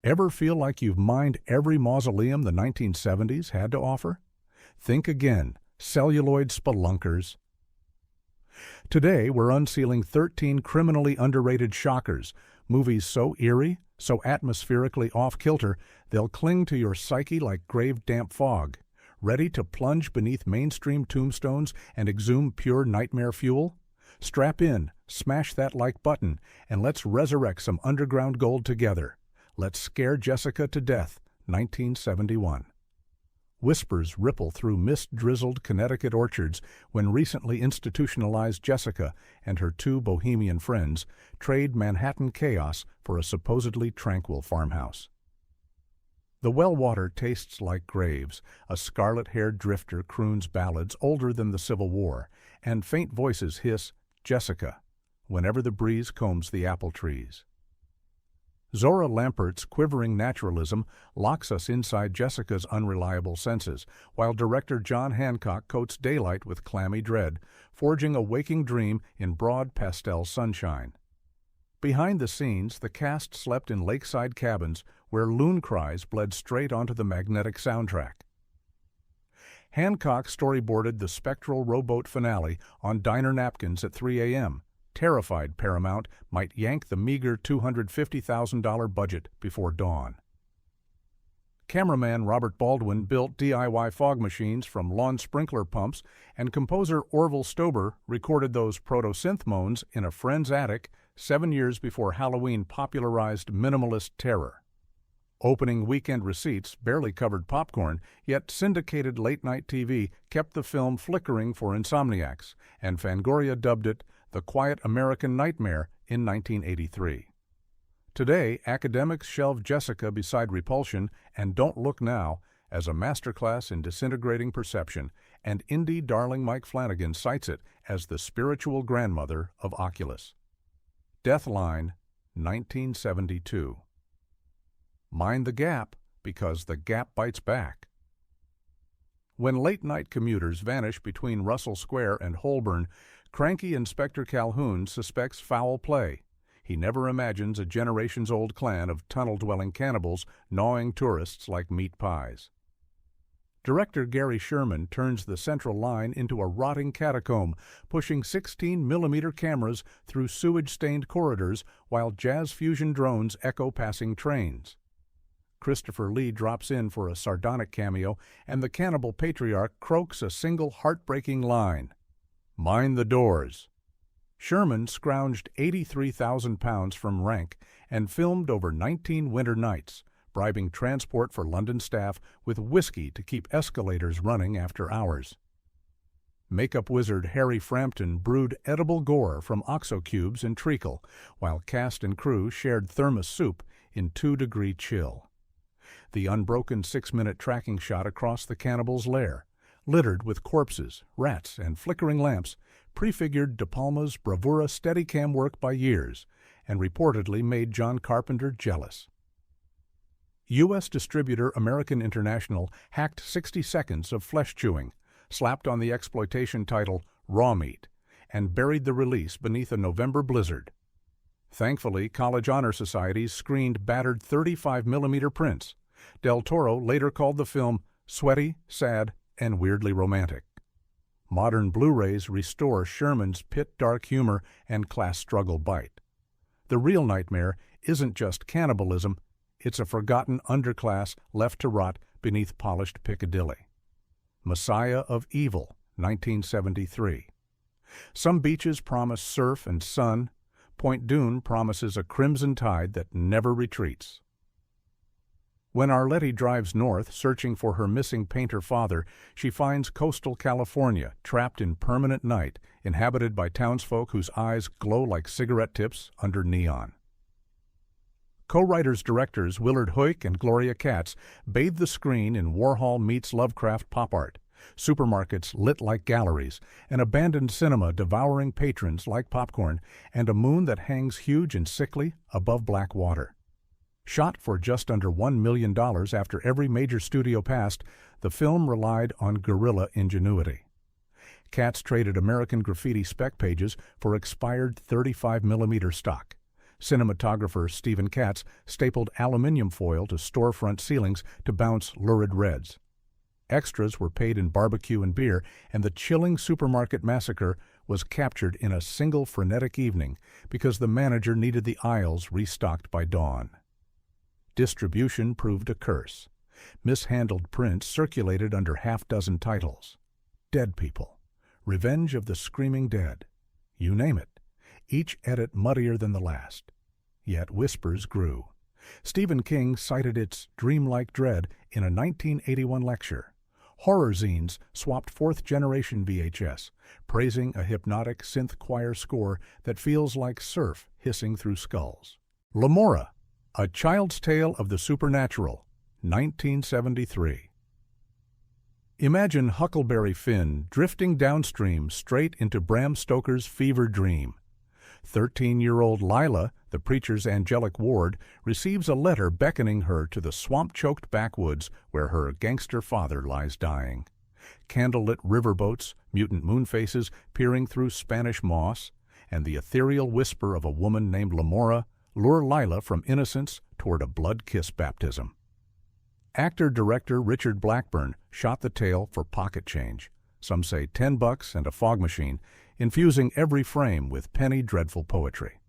Ever feel like you've mined every mausoleum the 1970s had to offer? Think again, celluloid spelunkers. Today, we're unsealing 13 criminally underrated shockers, movies so eerie, so atmospherically off-kilter, they'll cling to your psyche like grave-damp fog. Ready to plunge beneath mainstream tombstones and exhume pure nightmare fuel? Strap in, smash that like button, and let's resurrect some underground gold together. Let's Scare Jessica to Death, 1971. Whispers ripple through mist-drizzled Connecticut orchards when recently institutionalized Jessica and her two bohemian friends trade Manhattan chaos for a supposedly tranquil farmhouse. The well water tastes like graves, a scarlet-haired drifter croons ballads older than the Civil War, and faint voices hiss, "Jessica," whenever the breeze combs the apple trees. Zora Lampert's quivering naturalism locks us inside Jessica's unreliable senses, while director John Hancock coats daylight with clammy dread, forging a waking dream in broad pastel sunshine. Behind the scenes, the cast slept in lakeside cabins where loon cries bled straight onto the magnetic soundtrack. Hancock storyboarded the spectral rowboat finale on diner napkins at 3 a.m., terrified Paramount might yank the meager $250,000 budget before dawn. Cameraman Robert Baldwin built DIY fog machines from lawn sprinkler pumps, and composer Orville Stober recorded those proto-synth moans in a friend's attic 7 years before Halloween popularized minimalist terror. Opening weekend receipts barely covered popcorn, yet syndicated late-night TV kept the film flickering for insomniacs, and Fangoria dubbed it The Quiet American Nightmare in 1983. Today, academics shelve Jessica beside Repulsion and Don't Look Now as a masterclass in disintegrating perception, and indie darling Mike Flanagan cites it as the spiritual grandmother of Oculus. Deathline, 1972. Mind the gap, because the gap bites back. When late-night commuters vanish between Russell Square and Holborn, cranky Inspector Calhoun suspects foul play. He never imagines a generations-old clan of tunnel-dwelling cannibals gnawing tourists like meat pies. Director Gary Sherman turns the Central Line into a rotting catacomb, pushing 16mm cameras through sewage-stained corridors while jazz fusion drones echo passing trains. Christopher Lee drops in for a sardonic cameo, and the cannibal patriarch croaks a single heartbreaking line. "Mind the doors." Sherman scrounged 83,000 pounds from rank and filmed over 19 winter nights, bribing transport for London staff with whiskey to keep escalators running after hours. Makeup wizard Harry Frampton brewed edible gore from OXO cubes in treacle, while cast and crew shared thermos soup in 2-degree chill. The unbroken 6-minute tracking shot across the cannibal's lair, littered with corpses, rats, and flickering lamps, prefigured De Palma's bravura Steadicam work by years, and reportedly made John Carpenter jealous. U.S. distributor American International hacked 60 seconds of flesh chewing, slapped on the exploitation title Raw Meat, and buried the release beneath a November blizzard. Thankfully, college honor societies screened battered 35mm prints. Del Toro later called the film sweaty, sad, and weirdly romantic. Modern Blu-rays restore Sherman's pit-dark humor and class struggle bite. The real nightmare isn't just cannibalism, it's a forgotten underclass left to rot beneath polished Piccadilly. Messiah of Evil, 1973. Some beaches promise surf and sun. Point Dune promises a crimson tide that never retreats. When Arletty drives north, searching for her missing painter father, she finds coastal California trapped in permanent night, inhabited by townsfolk whose eyes glow like cigarette tips under neon. Co-writers-directors Willard Huyck and Gloria Katz bathe the screen in Warhol meets Lovecraft pop art, supermarkets lit like galleries, an abandoned cinema devouring patrons like popcorn, and a moon that hangs huge and sickly above black water. Shot for just under $1 million after every major studio passed, the film relied on guerrilla ingenuity. Katz traded American Graffiti spec pages for expired 35mm stock. Cinematographer Stephen Katz stapled aluminum foil to storefront ceilings to bounce lurid reds. Extras were paid in barbecue and beer, and the chilling supermarket massacre was captured in a single frenetic evening because the manager needed the aisles restocked by dawn. Distribution proved a curse. Mishandled prints circulated under half-dozen titles. Dead People, Revenge of the Screaming Dead, you name it, each edit muddier than the last. Yet whispers grew. Stephen King cited its dreamlike dread in a 1981 lecture. Horror zines swapped fourth-generation VHS, praising a hypnotic synth choir score that feels like surf hissing through skulls. Lemora, A Child's Tale of the Supernatural, 1973. Imagine Huckleberry Finn drifting downstream straight into Bram Stoker's fever dream. 13-year-old Lila, the preacher's angelic ward, receives a letter beckoning her to the swamp-choked backwoods where her gangster father lies dying. Candlelit riverboats, mutant moonfaces peering through Spanish moss, and the ethereal whisper of a woman named Lemora lure Lila from innocence toward a blood-kiss baptism. Actor-director Richard Blackburn shot the tale for pocket change, some say $10 and a fog machine, infusing every frame with penny dreadful poetry.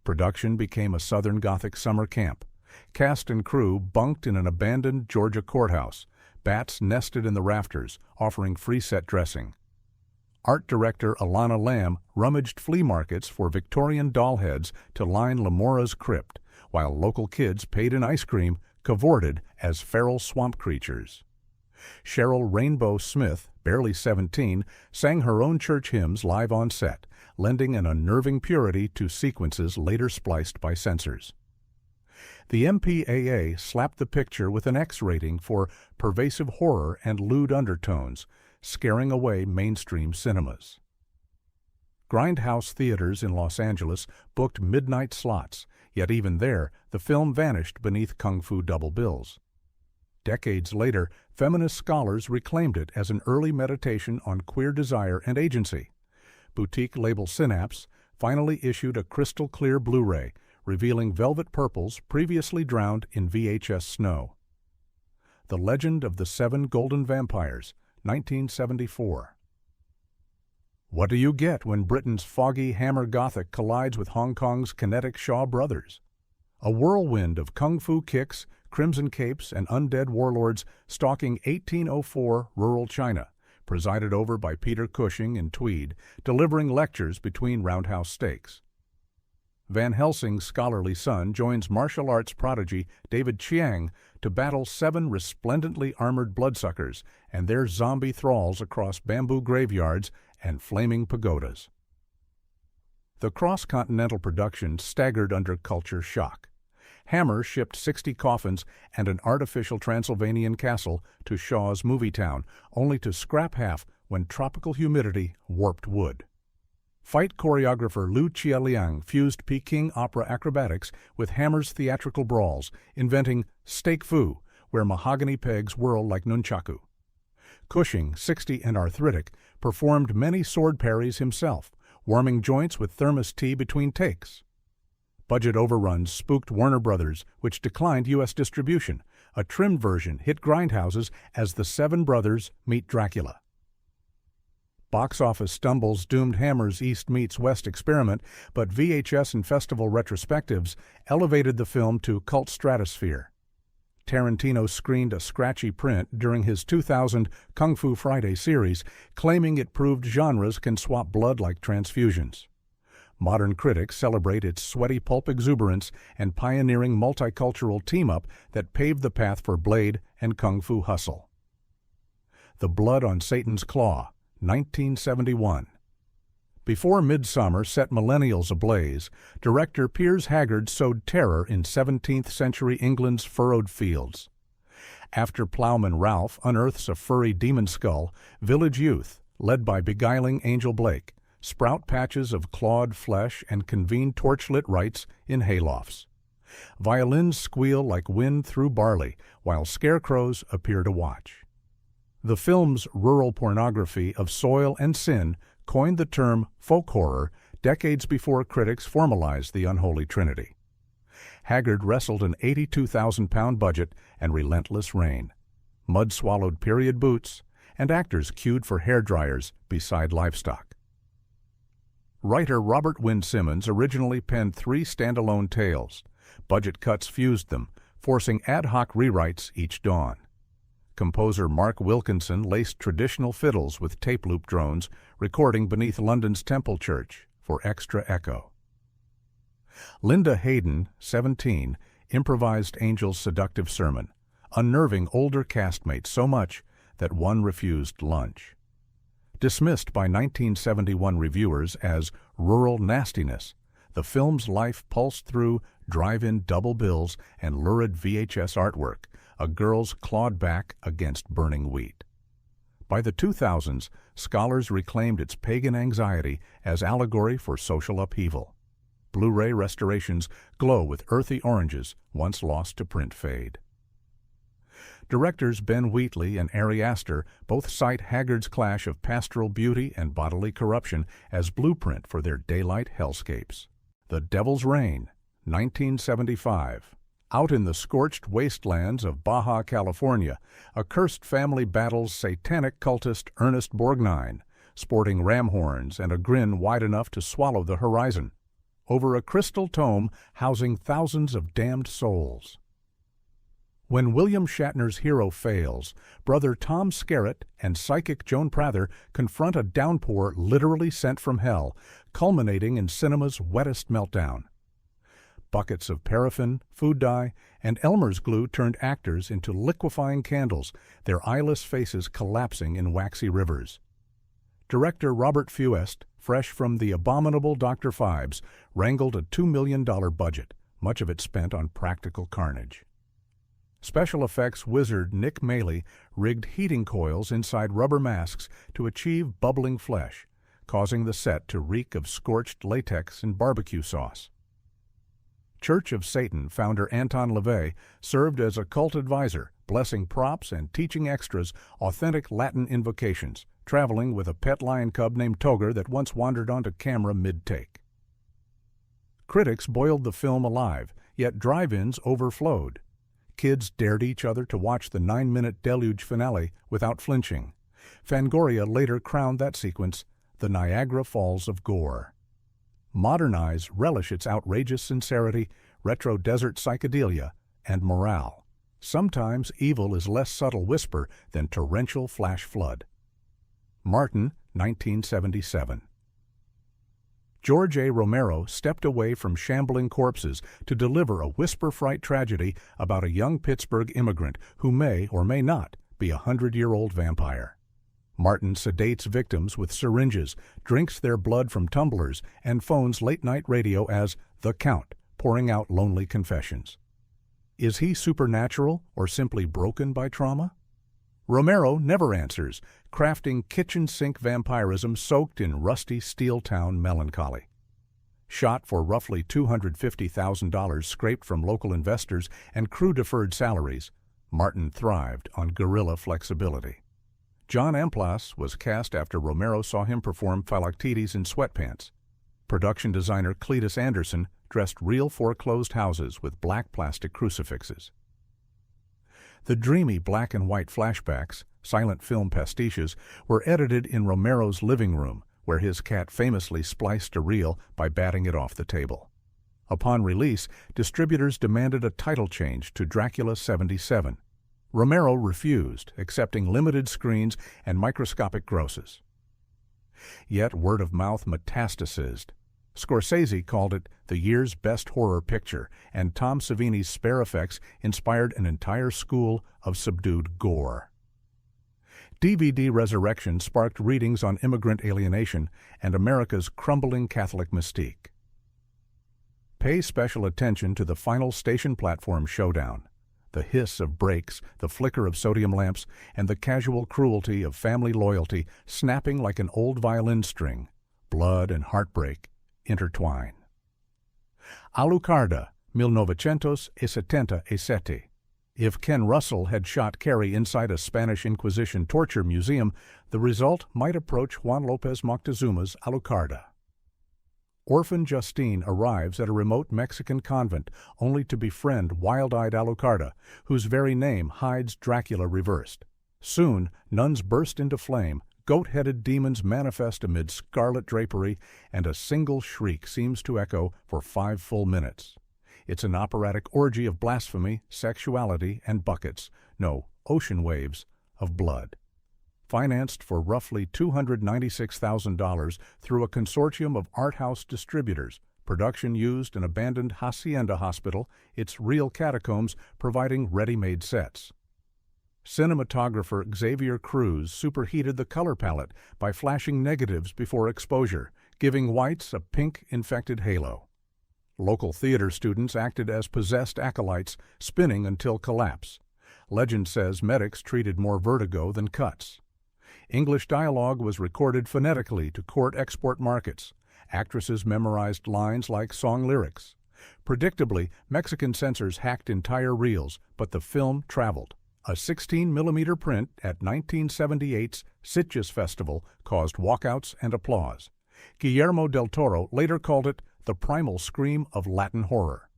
Production became a Southern Gothic summer camp. Cast and crew bunked in an abandoned Georgia courthouse. Bats nested in the rafters, offering free set dressing. Art director Alana Lamb rummaged flea markets for Victorian doll heads to line Lemora's crypt, while local kids paid in ice cream cavorted as feral swamp creatures. Cheryl Rainbow Smith, barely 17, sang her own church hymns live on set, lending an unnerving purity to sequences later spliced by censors. The MPAA slapped the picture with an X rating for pervasive horror and lewd undertones, scaring away mainstream cinemas. Grindhouse theaters in Los Angeles booked midnight slots, yet even there, the film vanished beneath kung fu double bills. Decades later, feminist scholars reclaimed it as an early meditation on queer desire and agency. Boutique label Synapse finally issued a crystal-clear Blu-ray, revealing velvet purples previously drowned in VHS snow. The Legend of the Seven Golden Vampires, 1974. What do you get when Britain's foggy Hammer Gothic collides with Hong Kong's kinetic Shaw Brothers? A whirlwind of kung fu kicks, crimson capes, and undead warlords stalking 1804 rural China, presided over by Peter Cushing in tweed, delivering lectures between roundhouse stakes. Van Helsing's scholarly son joins martial arts prodigy David Chiang to battle 7 resplendently armored bloodsuckers and their zombie thralls across bamboo graveyards and flaming pagodas. The cross-continental production staggered under culture shock. Hammer shipped 60 coffins and an artificial Transylvanian castle to Shaw's Movietown, only to scrap half when tropical humidity warped wood. Fight choreographer Lu Chialiang fused Peking opera acrobatics with Hammer's theatrical brawls, inventing steak fu, where mahogany pegs whirl like nunchaku. Cushing, 60 and arthritic, performed many sword parries himself, warming joints with thermos tea between takes. Budget overruns spooked Warner Brothers, which declined U.S. distribution. A trimmed version hit grindhouses as The Seven Brothers Meet Dracula. Box office stumbles doomed Hammer's East Meets West experiment, but VHS and festival retrospectives elevated the film to cult stratosphere. Tarantino screened a scratchy print during his 2000 Kung Fu Friday series, claiming it proved genres can swap blood like transfusions. Modern critics celebrate its sweaty pulp exuberance and pioneering multicultural team-up that paved the path for Blade and Kung Fu Hustle. The Blood on Satan's Claw, 1971. Before Midsummer set millennials ablaze, director Piers Haggard sowed terror in 17th-century England's furrowed fields. After Plowman Ralph unearths a furry demon skull, village youth, led by beguiling Angel Blake, sprout patches of clawed flesh and convene torchlit rites in haylofts. Violins squeal like wind through barley, while scarecrows appear to watch. The film's rural pornography of soil and sin coined the term folk horror decades before critics formalized the unholy trinity. Haggard wrestled an 82,000-pound budget and relentless rain, mud-swallowed period boots, and actors queued for hairdryers beside livestock. Writer Robert Wynne Simmons originally penned 3 standalone tales. Budget cuts fused them, forcing ad hoc rewrites each dawn. Composer Mark Wilkinson laced traditional fiddles with tape loop drones, recording beneath London's Temple Church for extra echo. Linda Hayden, 17, improvised Angel's seductive sermon, unnerving older castmates so much that one refused lunch. Dismissed by 1971 reviewers as rural nastiness, the film's life pulsed through drive-in double bills and lurid VHS artwork, a girl's clawed back against burning wheat. By the 2000s, scholars reclaimed its pagan anxiety as allegory for social upheaval. Blu-ray restorations glow with earthy oranges once lost to print fade. Directors Ben Wheatley and Ari Aster both cite Haggard's clash of pastoral beauty and bodily corruption as blueprint for their daylight hellscapes. The Devil's Reign, 1975. Out in the scorched wastelands of Baja California, a cursed family battles satanic cultist Ernest Borgnine, sporting ram horns and a grin wide enough to swallow the horizon, over a crystal tome housing thousands of damned souls. When William Shatner's hero fails, brother Tom Skerritt and psychic Joan Prather confront a downpour literally sent from hell, culminating in cinema's wettest meltdown. Buckets of paraffin, food dye, and Elmer's glue turned actors into liquefying candles, their eyeless faces collapsing in waxy rivers. Director Robert Fuest, fresh from the abominable Dr. Phibes, wrangled a $2 million budget, much of it spent on practical carnage. Special effects wizard Nick Maley rigged heating coils inside rubber masks to achieve bubbling flesh, causing the set to reek of scorched latex and barbecue sauce. Church of Satan founder Anton LaVey served as a cult advisor, blessing props and teaching extras authentic Latin invocations, traveling with a pet lion cub named Toger that once wandered onto camera mid-take. Critics boiled the film alive, yet drive-ins overflowed. Kids dared each other to watch the 9-minute deluge finale without flinching. Fangoria later crowned that sequence the Niagara Falls of gore. Modern eyes relish its outrageous sincerity, retro desert psychedelia, and morale. Sometimes evil is less subtle whisper than torrential flash flood. Martin, 1977. George A. Romero stepped away from shambling corpses to deliver a whisper-fright tragedy about a young Pittsburgh immigrant who may or may not be a 100-year-old vampire. Martin sedates victims with syringes, drinks their blood from tumblers, and phones late-night radio as The Count, pouring out lonely confessions. Is he supernatural or simply broken by trauma? Romero never answers, crafting kitchen sink vampirism soaked in rusty steel town melancholy. Shot for roughly $250,000 scraped from local investors and crew-deferred salaries, Martin thrived on guerrilla flexibility. John Amplas was cast after Romero saw him perform Philoctetes in sweatpants. Production designer Cletus Anderson dressed real foreclosed houses with black plastic crucifixes. The dreamy black and white flashbacks, silent film pastiches, were edited in Romero's living room, where his cat famously spliced a reel by batting it off the table. Upon release, distributors demanded a title change to Dracula 77. Romero refused, accepting limited screens and microscopic grosses. Yet word of mouth metastasized. Scorsese called it the year's best horror picture, and Tom Savini's spare effects inspired an entire school of subdued gore. DVD Resurrection sparked readings on immigrant alienation and America's crumbling Catholic mystique. Pay special attention to the final station platform showdown. The hiss of brakes, the flicker of sodium lamps, and the casual cruelty of family loyalty snapping like an old violin string. Blood and heartbreak intertwine. Alucarda, 1977. If Ken Russell had shot Carrie inside a Spanish Inquisition torture museum, the result might approach Juan López Moctezuma's Alucarda. Orphan Justine arrives at a remote Mexican convent only to befriend wild-eyed Alucarda, whose very name hides Dracula reversed. Soon, nuns burst into flame, goat-headed demons manifest amid scarlet drapery, and a single shriek seems to echo for 5 full minutes. It's an operatic orgy of blasphemy, sexuality, and buckets, no, ocean waves, of blood. Financed for roughly $296,000 through a consortium of art house distributors, production used an abandoned hacienda hospital, its real catacombs providing ready-made sets. Cinematographer Xavier Cruz superheated the color palette by flashing negatives before exposure, giving whites a pink infected halo. Local theater students acted as possessed acolytes, spinning until collapse. Legend says medics treated more vertigo than cuts. English dialogue was recorded phonetically to court export markets. Actresses memorized lines like song lyrics. Predictably, Mexican censors hacked entire reels, but the film traveled. A 16mm print at 1978's Sitges Festival caused walkouts and applause. Guillermo del Toro later called it the primal scream of Latin horror.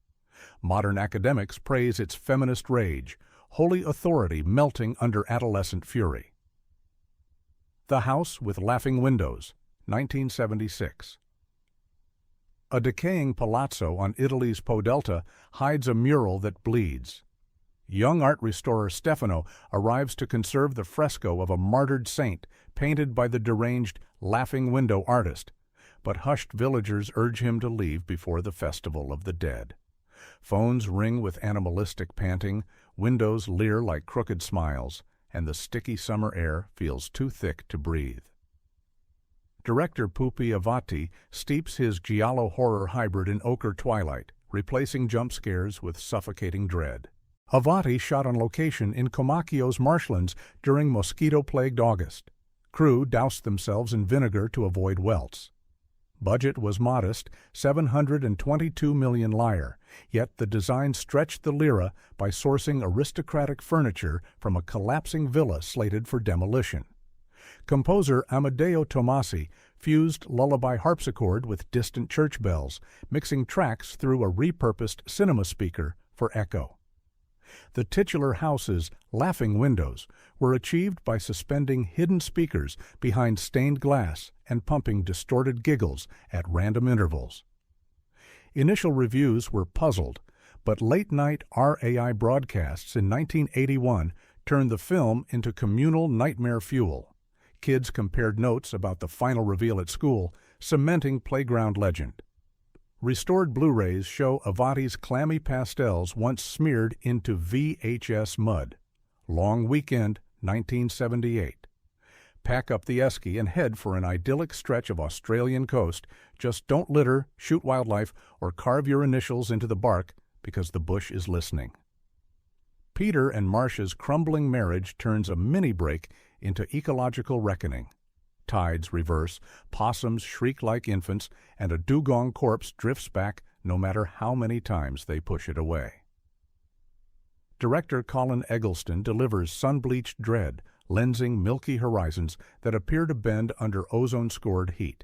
Modern academics praise its feminist rage, holy authority melting under adolescent fury. The House with Laughing Windows, 1976. A decaying palazzo on Italy's Po Delta hides a mural that bleeds. Young art restorer Stefano arrives to conserve the fresco of a martyred saint painted by the deranged Laughing Window artist, but hushed villagers urge him to leave before the Festival of the Dead. Phones ring with animalistic panting, windows leer like crooked smiles, and the sticky summer air feels too thick to breathe. Director Pupi Avati steeps his giallo horror hybrid in ochre twilight, replacing jump scares with suffocating dread. Avati shot on location in Comacchio's marshlands during mosquito-plagued August. Crew doused themselves in vinegar to avoid welts. Budget was modest, 722 million lire, yet the design stretched the lira by sourcing aristocratic furniture from a collapsing villa slated for demolition. Composer Amedeo Tomasi fused lullaby harpsichord with distant church bells, mixing tracks through a repurposed cinema speaker for echo. The titular house's laughing windows were achieved by suspending hidden speakers behind stained glass and pumping distorted giggles at random intervals. Initial reviews were puzzled, but late-night RAI broadcasts in 1981 turned the film into communal nightmare fuel. Kids compared notes about the final reveal at school, cementing playground legend. Restored Blu-rays show Avati's clammy pastels once smeared into VHS mud. Long Weekend, 1978. Pack up the esky and head for an idyllic stretch of Australian coast. Just don't litter, shoot wildlife, or carve your initials into the bark because the bush is listening. Peter and Marcia's crumbling marriage turns a mini-break into ecological reckoning. Tides reverse, possums shriek like infants, and a dugong corpse drifts back no matter how many times they push it away. Director Colin Eggleston delivers sun-bleached dread, lensing milky horizons that appear to bend under ozone-scored heat.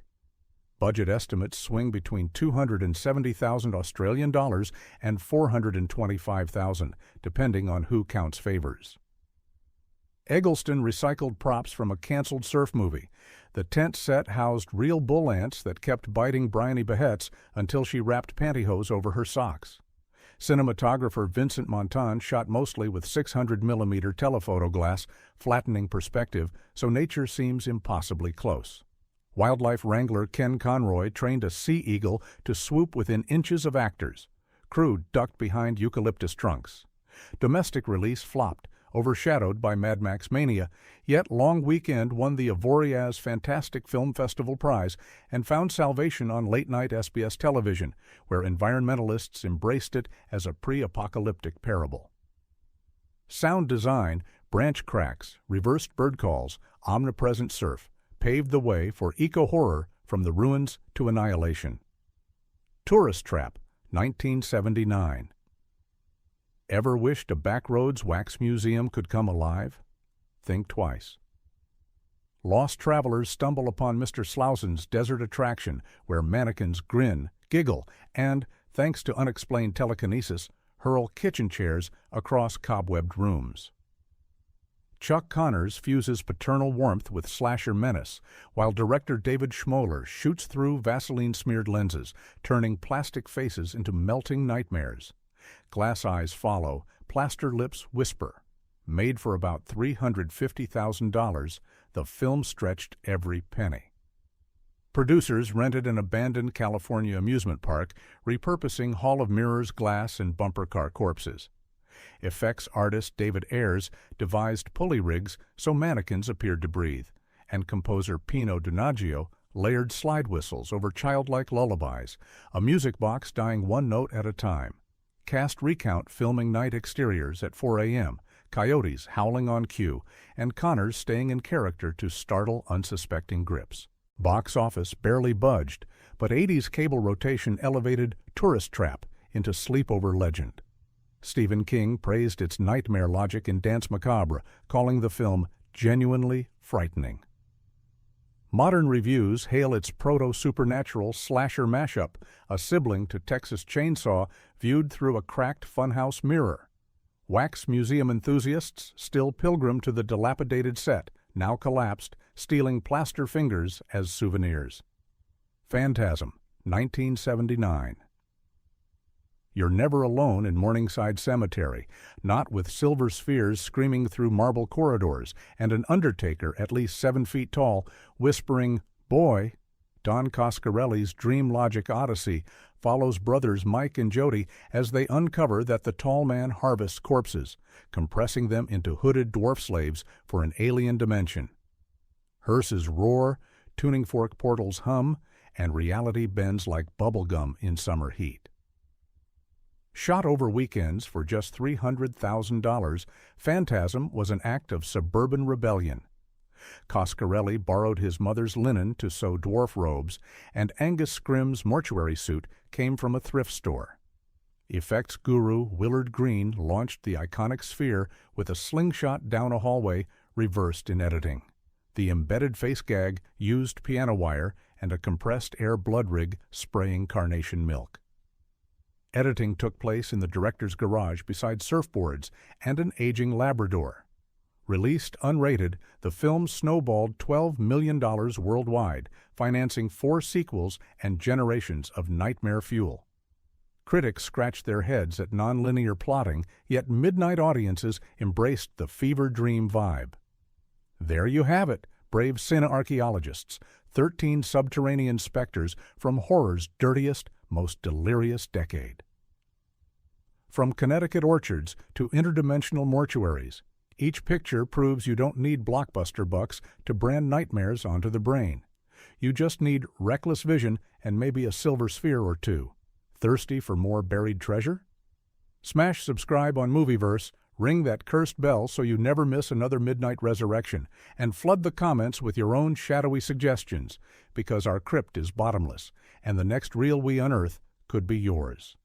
Budget estimates swing between $270,000 Australian dollars and $425,000, depending on who counts favors. Eggleston recycled props from a canceled surf movie. The tent set housed real bull ants that kept biting Bryony Behetz until she wrapped pantyhose over her socks. Cinematographer Vincent Montan shot mostly with 600mm telephoto glass, flattening perspective so nature seems impossibly close. Wildlife wrangler Ken Conroy trained a sea eagle to swoop within inches of actors. Crew ducked behind eucalyptus trunks. Domestic release flopped, overshadowed by Mad Max Mania, yet Long Weekend won the Avoriaz Fantastic Film Festival Prize and found salvation on late-night SBS television, where environmentalists embraced it as a pre-apocalyptic parable. Sound design, branch cracks, reversed bird calls, omnipresent surf, paved the way for eco-horror from the ruins to annihilation. Tourist Trap, 1979. Ever wished a backroads wax museum could come alive? Think twice. lost travelers stumble upon Mr. Slausen's desert attraction, where mannequins grin, giggle, and, thanks to unexplained telekinesis, hurl kitchen chairs across cobwebbed rooms. Chuck Connors fuses paternal warmth with slasher menace, while director David Schmoller shoots through Vaseline-smeared lenses, turning plastic faces into melting nightmares. Glass eyes follow, plaster lips whisper. Made for about $350,000, the film stretched every penny. Producers rented an abandoned California amusement park, repurposing Hall of Mirrors glass and bumper car corpses. Effects artist David Ayers devised pulley rigs so mannequins appeared to breathe, and composer Pino Donaggio layered slide whistles over childlike lullabies, a music box dying one note at a time. Cast recount filming night exteriors at 4 a.m., coyotes howling on cue, and Connors staying in character to startle unsuspecting grips. Box office barely budged, but 80s cable rotation elevated Tourist Trap into sleepover legend. Stephen King praised its nightmare logic in Danse Macabre, calling the film genuinely frightening. Modern reviews hail its proto-supernatural slasher mashup, a sibling to Texas Chainsaw viewed through a cracked funhouse mirror. Wax museum enthusiasts still pilgrim to the dilapidated set, now collapsed, stealing plaster fingers as souvenirs. Phantasm, 1979. You're never alone in Morningside Cemetery, not with silver spheres screaming through marble corridors and an undertaker at least 7 feet tall whispering, "Boy." Don Coscarelli's Dream Logic Odyssey follows brothers Mike and Jody as they uncover that the tall man harvests corpses, compressing them into hooded dwarf slaves for an alien dimension. Hearses roar, tuning fork portals hum, and reality bends like bubblegum in summer heat. Shot over weekends for just $300,000, Phantasm was an act of suburban rebellion. Coscarelli borrowed his mother's linen to sew dwarf robes, and Angus Scrimm's mortuary suit came from a thrift store. Effects guru Willard Green launched the iconic sphere with a slingshot down a hallway reversed in editing. The embedded face gag used piano wire and a compressed air blood rig spraying carnation milk. Editing took place in the director's garage beside surfboards and an aging Labrador. Released unrated, the film snowballed $12 million worldwide, financing 4 sequels and generations of nightmare fuel. Critics scratched their heads at nonlinear plotting, yet midnight audiences embraced the fever dream vibe. There you have it, brave cine-archaeologists, 13 subterranean specters from horror's dirtiest, most delirious decade. From Connecticut orchards to interdimensional mortuaries, each picture proves you don't need blockbuster bucks to brand nightmares onto the brain. You just need reckless vision and maybe a silver sphere or two. Thirsty for more buried treasure? Smash subscribe on Movieverse, ring that cursed bell so you never miss another midnight resurrection, and flood the comments with your own shadowy suggestions, because our crypt is bottomless, and the next reel we unearth could be yours.